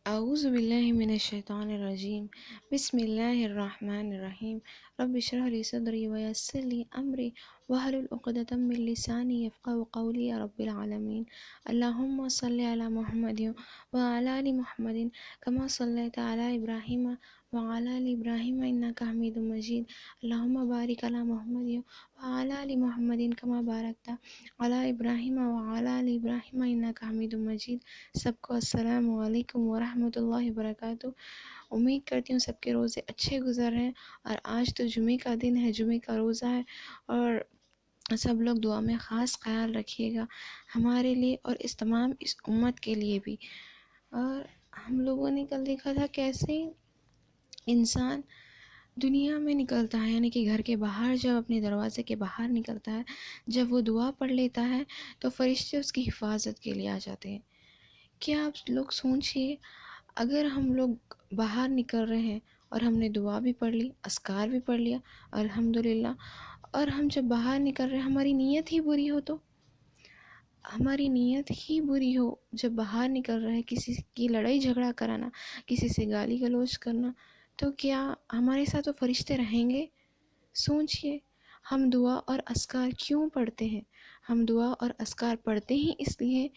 اعوذ باللہ من الشیطان الرجیم، بسم اللہ الرحمن الرحیم۔ رب اشرح لی صدری ویسر لی امری واحلل عقدۃ من لسانی یفقهوا قولی یا رب العالمین۔ اللہم صلی علی محمد وعلی آل محمد کما صلیت علی ابراہیم وعلی آل ابراہیم انک حمید مجید۔ اللہم بارک علی محمد وعلی آل محمد کما بارکت علی ابراہیم وعلی آل ابراہیم انک حمید مجید۔ سب کو السلام علیکم ورحمۃ اللہ وبرکاتہ۔ امید کرتی ہوں سب کے روزے اچھے گزر رہے ہیں، اور آج تو جمعے کا دن ہے، جمعے کا روزہ ہے، اور سب لوگ دعا میں خاص خیال رکھیے گا ہمارے لیے اور اس امت کے لیے بھی۔ اور ہم لوگوں نے کل دیکھا تھا کیسے انسان دنیا میں نکلتا ہے، یعنی کہ گھر کے باہر جب اپنے دروازے کے باہر نکلتا ہے، جب وہ دعا پڑھ لیتا ہے تو فرشتے اس کی حفاظت کے لیے آ جاتے ہیں۔ کیا آپ لوگ سوچئے، اگر ہم لوگ باہر نکل رہے ہیں اور ہم نے دعا بھی پڑھ لی، اذکار بھی پڑھ لیا الحمدللہ، اور ہم جب باہر نکل رہے ہیں ہماری نیت ہی بری ہو، تو ہماری نیت ہی بری ہو، جب باہر نکل رہے ہیں کسی کی لڑائی جھگڑا کرانا، کسی سے گالی گلوچ کرنا، تو کیا ہمارے ساتھ وہ فرشتے رہیں گے؟ سوچئے، ہم دعا اور اذکار کیوں پڑھتے ہیں؟ ہم دعا اور اذکار پڑھتے ہی اس لیے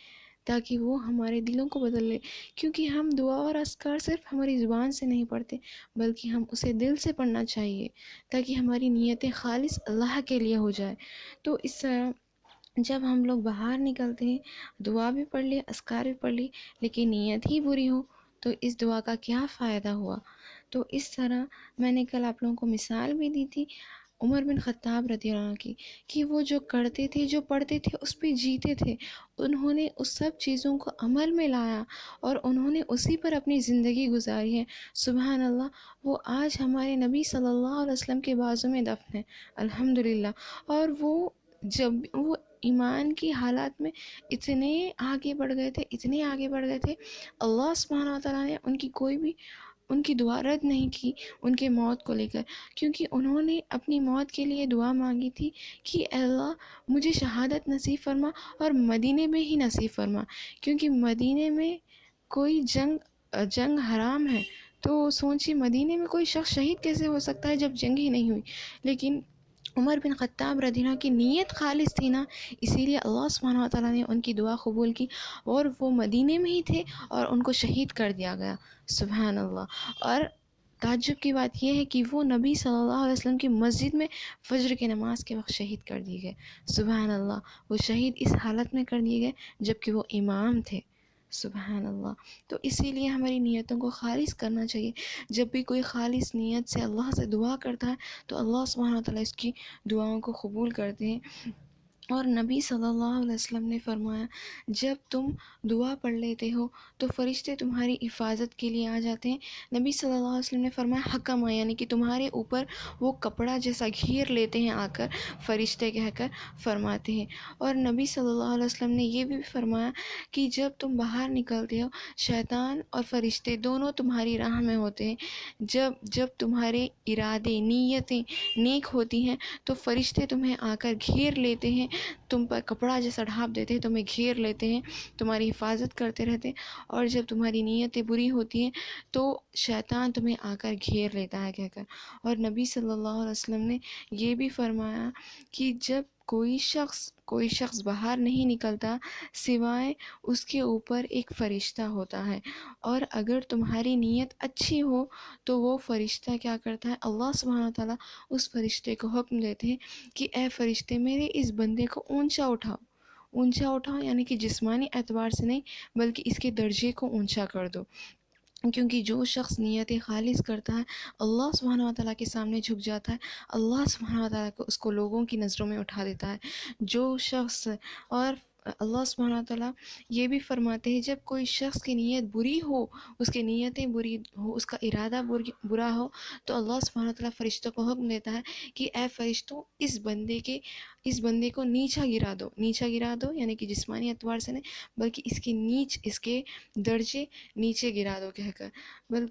تاکہ وہ ہمارے دلوں کو بدل لے، کیونکہ ہم دعا اور اذکار صرف ہماری زبان سے نہیں پڑھتے، بلکہ ہم اسے دل سے پڑھنا چاہیے تاکہ ہماری نیتیں خالص اللہ کے لیے ہو جائے۔ تو اس طرح جب ہم لوگ باہر نکلتے ہیں، دعا بھی پڑھ لی، اذکار بھی پڑھ لی، لیکن نیت ہی بری ہو، تو اس دعا کا کیا فائدہ ہوا؟ تو اس طرح میں نے کل آپ لوگوں کو مثال بھی دی تھی عمر بن خطاب رضی اللہ عنہ کی، کہ وہ جو کرتے تھے، جو پڑھتے تھے، اس پہ جیتے تھے۔ انہوں نے اس سب چیزوں کو عمل میں لایا اور انہوں نے اسی پر اپنی زندگی گزاری ہے۔ سبحان اللہ، وہ آج ہمارے نبی صلی اللہ علیہ وسلم کے بازو میں دفن ہے الحمدللہ۔ اور وہ جب وہ ایمان کی حالات میں اتنے آگے بڑھ گئے تھے، اتنے آگے بڑھ گئے تھے، اللہ سبحانہ وتعالیٰ نے ان کی دعا رد نہیں کی ان کے موت کو لے کر، کیونکہ انہوں نے اپنی موت کے لیے دعا مانگی تھی کہ اے اللہ مجھے شہادت نصیب فرما اور مدینے میں ہی نصیب فرما، کیونکہ مدینے میں کوئی جنگ حرام ہے۔ تو سوچی مدینے میں کوئی شخص شہید کیسے ہو سکتا ہے جب جنگ ہی نہیں ہوئی؟ لیکن عمر بن خطاب رضی اللہ عنہ کی نیت خالص تھی نا، اسی لیے اللہ سبحانہ وتعالیٰ نے ان کی دعا قبول کی، اور وہ مدینے میں ہی تھے اور ان کو شہید کر دیا گیا۔ سبحان اللہ۔ اور تعجب کی بات یہ ہے کہ وہ نبی صلی اللہ علیہ وسلم کی مسجد میں فجر کی نماز کے وقت شہید کر دیے گئے۔ سبحان اللہ، وہ شہید اس حالت میں کر دیے گئے جبکہ وہ امام تھے۔ سبحان اللہ۔ تو اسی لیے ہماری نیتوں کو خالص کرنا چاہیے۔ جب بھی کوئی خالص نیت سے اللہ سے دعا کرتا ہے تو اللہ سبحانہ وتعالیٰ اس کی دعاؤں کو قبول کرتے ہیں۔ اور نبی صلی اللہ علیہ وسلم نے فرمایا، جب تم دعا پڑھ لیتے ہو تو فرشتے تمہاری حفاظت کے لیے آ جاتے ہیں۔ نبی صلی اللہ علیہ وسلم نے فرمایا حکم، یعنی کہ تمہارے اوپر وہ کپڑا جیسا گھیر لیتے ہیں آ کر، فرشتے کہہ کر فرماتے ہیں۔ اور نبی صلی اللہ علیہ وسلم نے یہ بھی فرمایا کہ جب تم باہر نکلتے ہو، شیطان اور فرشتے دونوں تمہاری راہ میں ہوتے ہیں۔ جب تمہارے ارادے، نیتیں نیک ہوتی ہیں تو فرشتے تمہیں آ کر گھیر لیتے ہیں، تم پر کپڑا جیسا ڈھانپ دیتے ہیں، تمہیں گھیر لیتے ہیں، تمہاری حفاظت کرتے رہتے ہیں۔ اور جب تمہاری نیتیں بری ہوتی ہیں تو شیطان تمہیں آ کر گھیر لیتا ہے کہہ کر۔ اور نبی صلی اللہ علیہ وسلم نے یہ بھی فرمایا کہ جب کوئی شخص باہر نہیں نکلتا سوائے اس کے اوپر ایک فرشتہ ہوتا ہے، اور اگر تمہاری نیت اچھی ہو تو وہ فرشتہ کیا کرتا ہے، اللہ سبحانہ تعالیٰ اس فرشتے کو حکم دیتے ہیں کہ اے فرشتے میرے اس بندے کو اونچا اٹھاؤ، یعنی کہ جسمانی اعتبار سے نہیں بلکہ اس کے درجے کو اونچا کر دو، کیونکہ جو شخص نیت خالص کرتا ہے اللہ سبحانہ وتعالیٰ کے سامنے جھک جاتا ہے، اللہ سبحانہ وتعالیٰ کو اس کو لوگوں کی نظروں میں اٹھا دیتا ہے۔ جو شخص، اور اللہ سبحانہ وتعالیٰ یہ بھی فرماتے ہیں جب کوئی شخص کی نیت بری ہو، اس کی نیتیں بری ہو، اس کا ارادہ برا ہو، تو اللہ سبحانہ وتعالیٰ فرشتوں کو حکم دیتا ہے کہ اے فرشتوں اس بندے کو نیچا گرا دو، یعنی کہ جسمانی اعتبار سے نہیں بلکہ اس کے درجے نیچے گرا دو کہہ کر،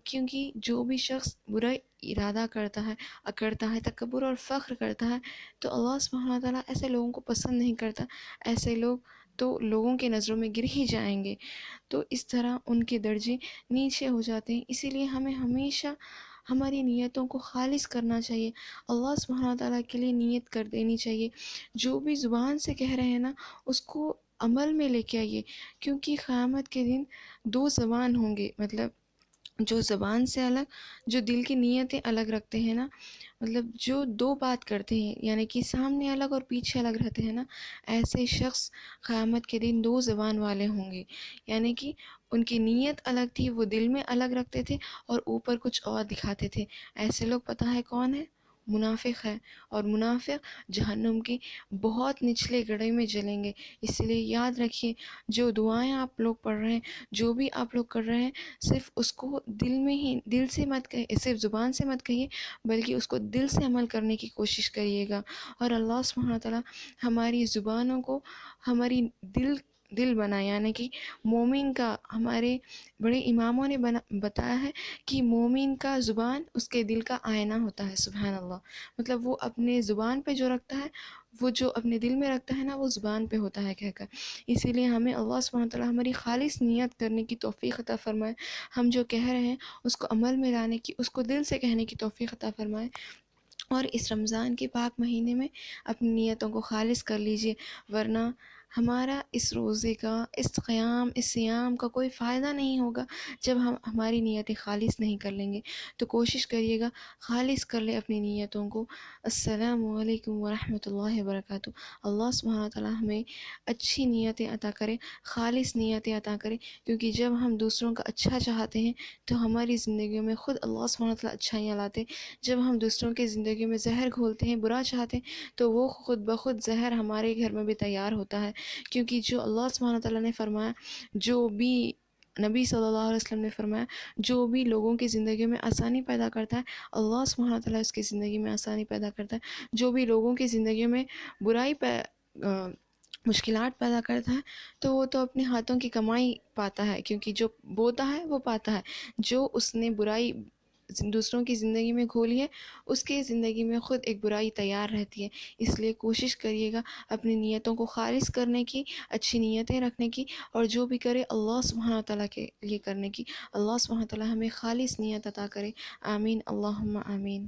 کیونکہ جو بھی شخص برا ارادہ کرتا ہے، تکبر اور فخر کرتا ہے، تو اللہ سبحانہ وتعالیٰ ایسے لوگوں کو پسند نہیں کرتا۔ ایسے لوگ تو لوگوں کے نظروں میں گر ہی جائیں گے، تو اس طرح ان کے درجے نیچے ہو جاتے ہیں۔ اسی لیے ہمیں ہمیشہ ہماری نیتوں کو خالص کرنا چاہیے، اللہ سبحانہ تعالیٰ کے لیے نیت کر دینی چاہیے۔ جو بھی زبان سے کہہ رہے ہیں نا، اس کو عمل میں لے کے آئیے، کیونکہ قیامت کے دن دو زبان ہوں گے، مطلب جو زبان سے الگ، جو دل کی نیتیں الگ رکھتے ہیں نا، مطلب جو دو بات کرتے ہیں، یعنی کہ سامنے الگ اور پیچھے الگ رہتے ہیں نا، ایسے شخص قیامت کے دن دو زبان والے ہوں گے، یعنی کہ ان کی نیت الگ تھی، وہ دل میں الگ رکھتے تھے اور اوپر کچھ اور دکھاتے تھے۔ ایسے لوگ پتہ ہے کون ہے؟ منافق ہے، اور منافق جہنم کی بہت نچلے گڑھے میں جلیں گے۔ اس لیے یاد رکھیے، جو دعائیں آپ لوگ پڑھ رہے ہیں، جو بھی آپ لوگ کر رہے ہیں، صرف اس کو دل میں ہی، دل سے مت کہیے، صرف زبان سے مت کہیے، بلکہ اس کو دل سے عمل کرنے کی کوشش کریے گا۔ اور اللہ سبحانہ تعالیٰ ہماری زبانوں کو ہماری دل بنائے، یعنی کہ مومن کا، ہمارے بڑے اماموں نے بتایا ہے کہ مومن کا زبان اس کے دل کا آئینہ ہوتا ہے۔ سبحان اللہ، مطلب وہ اپنے زبان پہ جو رکھتا ہے، وہ جو اپنے دل میں رکھتا ہے نا، وہ زبان پہ ہوتا ہے کہہ کر۔ اسی لیے ہمیں اللہ سبحانہ تعالیٰ ہماری خالص نیت کرنے کی توفیق عطا فرمائے، ہم جو کہہ رہے ہیں اس کو عمل میں لانے کی، اس کو دل سے کہنے کی توفیق عطا فرمائے۔ اور اس رمضان کے پاک مہینے میں اپنی نیتوں کو خالص کر لیجئے، ورنہ ہمارا اس روزے کا، اس قیام، اس صیام کا کوئی فائدہ نہیں ہوگا جب ہم ہماری نیتیں خالص نہیں کر لیں گے۔ تو کوشش کریے گا خالص کر لیں اپنی نیتوں کو۔ السلام علیکم ورحمۃ اللہ وبرکاتہ۔ اللہ سبحانہ تعالیٰ ہمیں اچھی نیتیں عطا کرے، خالص نیتیں عطا کرے، کیونکہ جب ہم دوسروں کا اچھا چاہتے ہیں تو ہماری زندگیوں میں خود اللہ سبحانہ تعالیٰ اچھائیاں لاتے ہیں۔ جب ہم دوسروں کی زندگی میں زہر گھولتے ہیں، برا چاہتے ہیں، تو وہ خود بخود زہر ہمارے گھر میں بھی تیار ہوتا ہے، کیونکہ جو اللہ سبحانہ تعالیٰ نے فرمایا، جو بھی نبی صلی اللہ علیہ وسلم نے فرمایا، جو بھی لوگوں کی زندگی میں آسانی پیدا کرتا ہے، اللہ سبحانہ تعالیٰ اس کی زندگی میں آسانی پیدا کرتا ہے۔ جو بھی لوگوں کی زندگی میں برائی مشکلات پیدا کرتا ہے، تو وہ تو اپنے ہاتھوں کی کمائی پاتا ہے، کیونکہ جو بوتا ہے وہ پاتا ہے۔ جو اس نے برائی دوسروں کی زندگی میں گھولی ہے، اس کی زندگی میں خود ایک برائی تیار رہتی ہے۔ اس لیے کوشش کریے گا اپنی نیتوں کو خالص کرنے کی، اچھی نیتیں رکھنے کی، اور جو بھی کرے اللہ سبحانہ تعالیٰ کے لیے کرنے کی۔ اللہ سبحانہ تعالیٰ ہمیں خالص نیت عطا کرے۔ آمین، اللہم آمین۔